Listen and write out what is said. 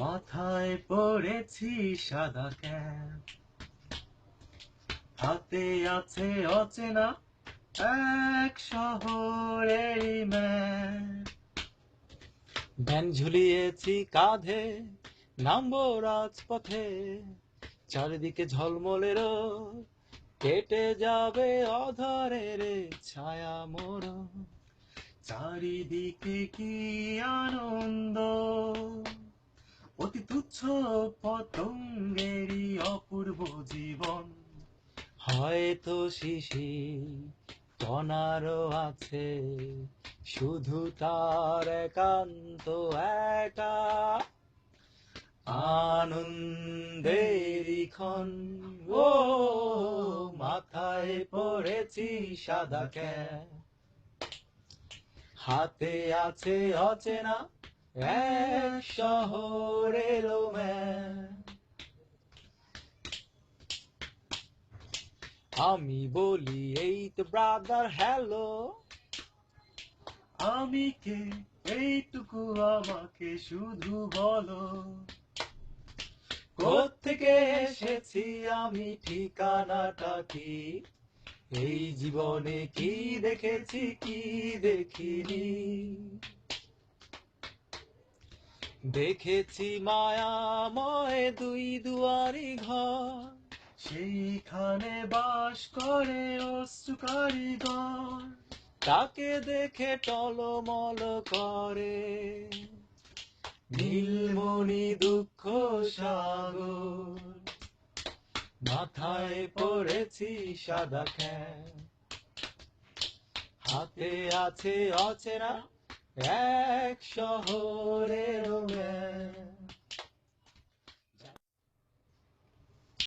মাথায় পড়েছি সাদা ক্যাপ, হাতে আছে অচেনা এক শহরেরই ম্যাপ। ব্যান ঝুলিয়েছি কাঁধে, নামবো রাজপথে, চারিদিকে ঝলমলে রোদ, কেটে যাবে অধরের ছায়া মোর। চারিদিকে কি আনন্দ, অতি তুচ্ছ পতঙ্গেরই অপূর্ব জীবন। হয়তো শিশির কণারও আছে, শুধু তার একান্ত একা আনন্দেরই ক্ষণ। ও মাথায় পড়েছি সাদা ক্যাপ, হাতে আছে অচেনা এক শহরের ম্যাপ। আমি বলি এই তো ব্রাদার হ্যালো, আমি কে এইটুকু আমাকে শুধু বলো। কোত্থেকে এসেছি আমি, ঠিকানাটা কি, এই জীবনে কি দেখেছি কি দেখিনি। দেখেছি মায়াময় দুই দুয়ারি ঘর, সেইখানে বাস করে অশ্রু কারিগর। তাকে দেখে টলমল করে নীলমণি দুঃখ সাগর। মাথায় পড়েছি সাদা ক্যাপ, হাতে আছে অচেনা এক শহরের ম্যাপ।